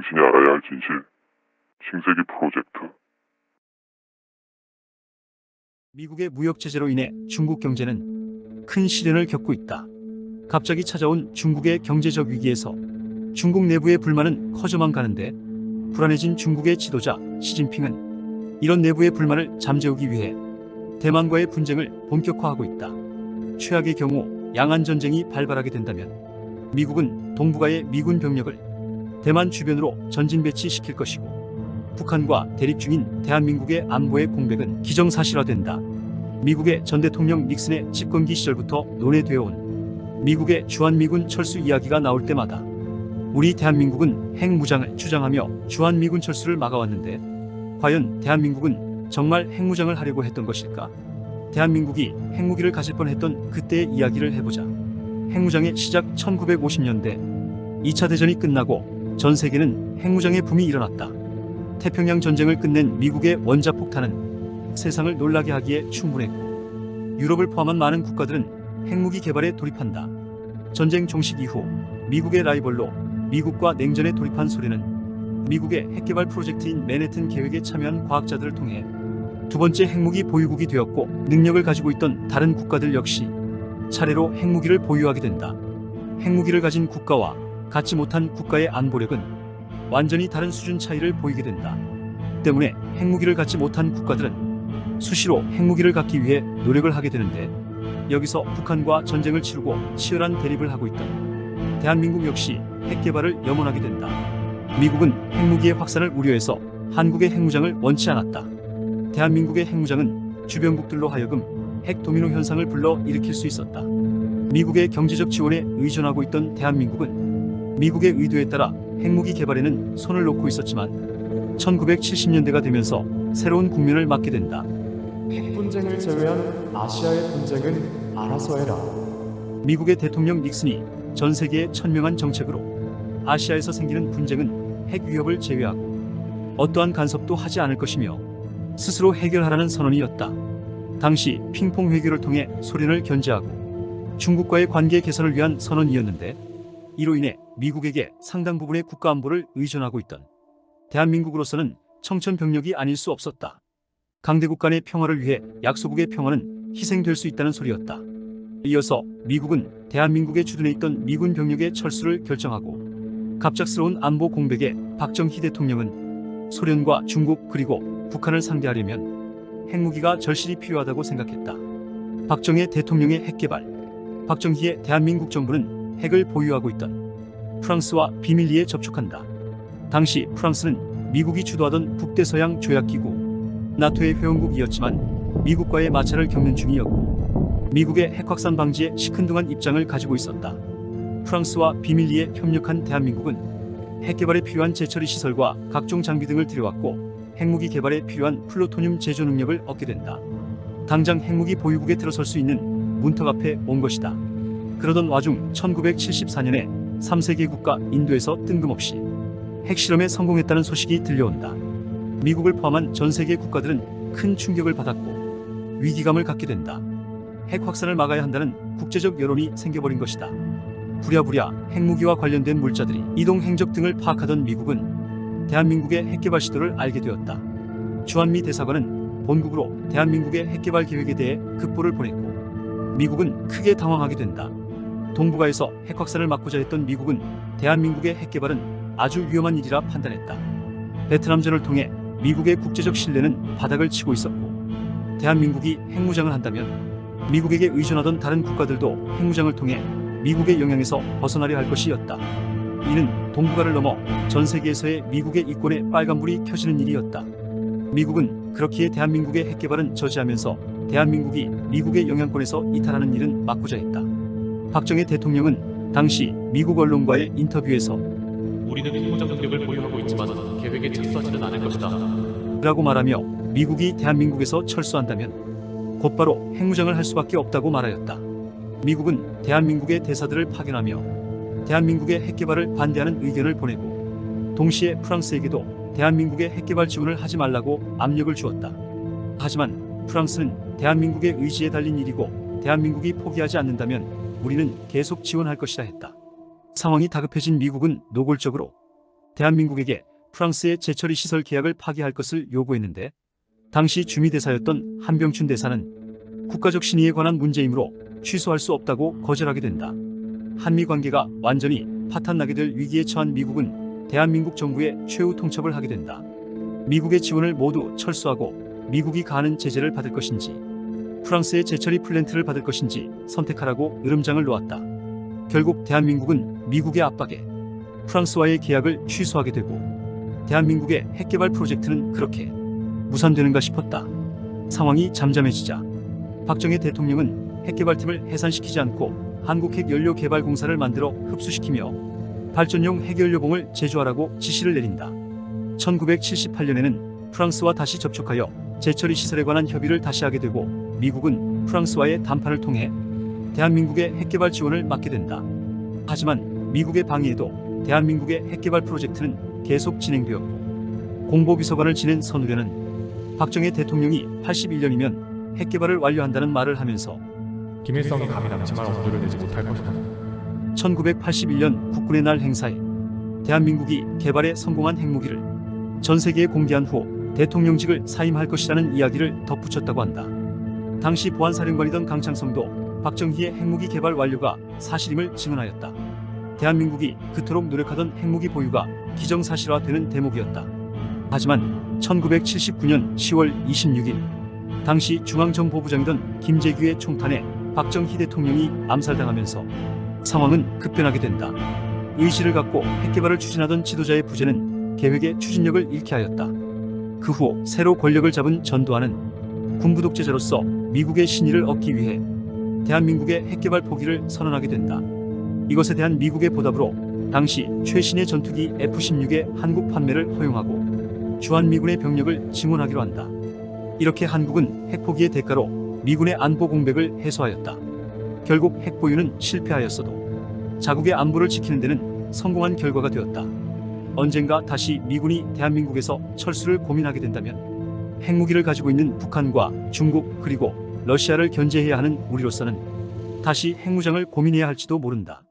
당신이 알아야 할 진실. 신세계 프로젝트. 미국의 무역 제재로 인해 중국 경제는 큰 시련을 겪고 있다. 갑자기 찾아온 중국의 경제적 위기에서 중국 내부의 불만은 커져만 가는데, 불안해진 중국의 지도자 시진핑은 이런 내부의 불만을 잠재우기 위해 대만과의 분쟁을 본격화하고 있다. 최악의 경우 양안 전쟁이 발발하게 된다면 미국은 동북아의 미군 병력을 대만 주변으로 전진 배치시킬 것이고, 북한과 대립 중인 대한민국의 안보의 공백은 기정사실화된다. 미국의 전 대통령 닉슨의 집권기 시절부터 논의되어 온 미국의 주한미군 철수 이야기가 나올 때마다 우리 대한민국은 핵무장을 주장하며 주한미군 철수를 막아왔는데, 과연 대한민국은 정말 핵무장을 하려고 했던 것일까? 대한민국이 핵무기를 가질 뻔했던 그때의 이야기를 해보자. 핵무장의 시작 1950년대 2차 대전이 끝나고 전 세계는 핵무장의 붐이 일어났다. 태평양 전쟁을 끝낸 미국의 원자폭탄은 세상을 놀라게 하기에 충분했고, 유럽을 포함한 많은 국가들은 핵무기 개발에 돌입한다. 전쟁 종식 이후 미국의 라이벌로 미국과 냉전에 돌입한 소련은 미국의 핵개발 프로젝트인 맨해튼 계획에 참여한 과학자들을 통해 두 번째 핵무기 보유국이 되었고, 능력을 가지고 있던 다른 국가들 역시 차례로 핵무기를 보유하게 된다. 핵무기를 가진 국가와 갖지 못한 국가의 안보력은 완전히 다른 수준 차이를 보이게 된다. 때문에 핵무기를 갖지 못한 국가들은 수시로 핵무기를 갖기 위해 노력을 하게 되는데, 여기서 북한과 전쟁을 치르고 치열한 대립을 하고 있던 대한민국 역시 핵개발을 염원하게 된다. 미국은 핵무기의 확산을 우려해서 한국의 핵무장을 원치 않았다. 대한민국의 핵무장은 주변국들로 하여금 핵 도미노 현상을 불러 일으킬 수 있었다. 미국의 경제적 지원에 의존하고 있던 대한민국은 미국의 의도에 따라 핵무기 개발에는 손을 놓고 있었지만, 1970년대가 되면서 새로운 국면을 맞게 된다. 핵 분쟁을 제외한 아시아의 분쟁은 알아서 해라. 미국의 대통령 닉슨이 전 세계의 천명한 정책으로 아시아에서 생기는 분쟁은 핵 위협을 제외하고 어떠한 간섭도 하지 않을 것이며 스스로 해결하라는 선언이었다. 당시 핑퐁 외교를 통해 소련을 견제하고 중국과의 관계 개선을 위한 선언이었는데, 이로 인해 미국에게 상당 부분의 국가 안보를 의존하고 있던 대한민국으로서는 청천벽력이 아닐 수 없었다. 강대국 간의 평화를 위해 약소국의 평화는 희생될 수 있다는 소리였다. 이어서 미국은 대한민국에 주둔해 있던 미군 병력의 철수를 결정하고, 갑작스러운 안보 공백에 박정희 대통령은 소련과 중국 그리고 북한을 상대하려면 핵무기가 절실히 필요하다고 생각했다. 박정희 대통령의 핵개발, 박정희의 대한민국 정부는 핵을 보유하고 있던 프랑스와 비밀리에 접촉한다. 당시 프랑스는 미국이 주도하던 북대서양 조약기구 나토의 회원국이었지만 미국과의 마찰을 겪는 중이었고, 미국의 핵 확산 방지에 시큰둥한 입장을 가지고 있었다. 프랑스와 비밀리에 협력한 대한민국은 핵개발에 필요한 재처리 시설과 각종 장비 등을 들여왔고, 핵무기 개발에 필요한 플루토늄 제조 능력을 얻게 된다. 당장 핵무기 보유국에 들어설 수 있는 문턱 앞에 온 것이다. 그러던 와중 1974년에 3세계 국가 인도에서 뜬금없이 핵실험에 성공했다는 소식이 들려온다. 미국을 포함한 전 세계 국가들은 큰 충격을 받았고 위기감을 갖게 된다. 핵 확산을 막아야 한다는 국제적 여론이 생겨버린 것이다. 부랴부랴 핵무기와 관련된 물자들이 이동 행적 등을 파악하던 미국은 대한민국의 핵개발 시도를 알게 되었다. 주한미 대사관은 본국으로 대한민국의 핵개발 계획에 대해 급보를 보냈고, 미국은 크게 당황하게 된다. 동북아에서 핵 확산을 막고자 했던 미국은 대한민국의 핵개발은 아주 위험한 일이라 판단했다. 베트남전을 통해 미국의 국제적 신뢰는 바닥을 치고 있었고, 대한민국이 핵무장을 한다면 미국에게 의존하던 다른 국가들도 핵무장을 통해 미국의 영향에서 벗어나려 할 것이었다. 이는 동북아를 넘어 전 세계에서의 미국의 이권에 빨간불이 켜지는 일이었다. 미국은 그렇기에 대한민국의 핵개발은 저지하면서 대한민국이 미국의 영향권에서 이탈하는 일은 막고자 했다. 박정희 대통령은 당시 미국 언론과의 인터뷰에서 우리는 핵무장 능력을 보유하고 있지만 계획에 착수하지는 않을 것이다 라고 말하며 미국이 대한민국에서 철수한다면 곧바로 핵무장을 할 수밖에 없다고 말하였다. 미국은 대한민국의 대사들을 파견하며 대한민국의 핵개발을 반대하는 의견을 보내고, 동시에 프랑스에게도 대한민국의 핵개발 지원을 하지 말라고 압력을 주었다. 하지만 프랑스는 대한민국의 의지에 달린 일이고 대한민국이 포기하지 않는다면 우리는 계속 지원할 것이다 했다. 상황이 다급해진 미국은 노골적으로 대한민국에게 프랑스의 재처리 시설 계약을 파기할 것을 요구했는데 당시 주미대사였던 한병춘 대사는 국가적 신의에 관한 문제이므로 취소할 수 없다고 거절하게 된다. 한미 관계가 완전히 파탄나게 될 위기에 처한 미국은 대한민국 정부의 최후 통첩을 하게 된다. 미국의 지원을 모두 철수하고 미국이 가하는 제재를 받을 것인지 프랑스의 재처리 플랜트를 받을 것인지 선택하라고 으름장을 놓았다. 결국 대한민국은 미국의 압박에 프랑스와의 계약을 취소하게 되고 대한민국의 핵개발 프로젝트는 그렇게 무산되는가 싶었다. 상황이 잠잠해지자 박정희 대통령은 핵개발팀을 해산시키지 않고 한국핵연료개발공사를 만들어 흡수시키며 발전용 핵연료봉을 제조하라고 지시를 내린다. 1978년에는 프랑스와 다시 접촉하여 재처리 시설에 관한 협의를 다시 하게 되고 미국은 프랑스와의談판을 통해 대한민국의 핵개발 지원을 막게 된다. 하지만 미국의 방해에도 대한민국의 핵개발 프로젝트는 계속 진행되었고 공보비서관을 지낸 선우련은 박정희 대통령이 81년이면 핵개발을 완료한다는 말을 하면서 김일성이 감히 남침할 엄두를 내지 못할 것이다. 1981년 국군의 날 행사에 대한민국이 개발에 성공한 핵무기를 전 세계에 공개한 후 대통령직을 사임할 것이라는 이야기를 덧붙였다고 한다. 당시 보안사령관이던 강창성도 박정희의 핵무기 개발 완료가 사실임을 증언하였다. 대한민국이 그토록 노력하던 핵무기 보유가 기정사실화되는 대목이었다. 하지만 1979년 10월 26일 당시 중앙정보부장이던 김재규의 총탄에 박정희 대통령이 암살당하면서 상황은 급변하게 된다. 의지를 갖고 핵개발을 추진하던 지도자의 부재는 계획의 추진력을 잃게 하였다. 그 후 새로 권력을 잡은 전두환은 군부 독재자로서 미국의 신의를 얻기 위해 대한민국의 핵개발 포기를 선언하게 된다. 이것에 대한 미국의 보답으로 당시 최신의 전투기 F-16의 한국 판매를 허용하고 주한미군의 병력을 증원하기로 한다. 이렇게 한국은 핵포기의 대가로 미군의 안보 공백을 해소하였다. 결국 핵보유는 실패하였어도 자국의 안보를 지키는 데는 성공한 결과가 되었다. 언젠가 다시 미군이 대한민국에서 철수를 고민하게 된다면 핵무기를 가지고 있는 북한과 중국 그리고 러시아를 견제해야 하는 우리로서는 다시 핵무장을 고민해야 할지도 모른다.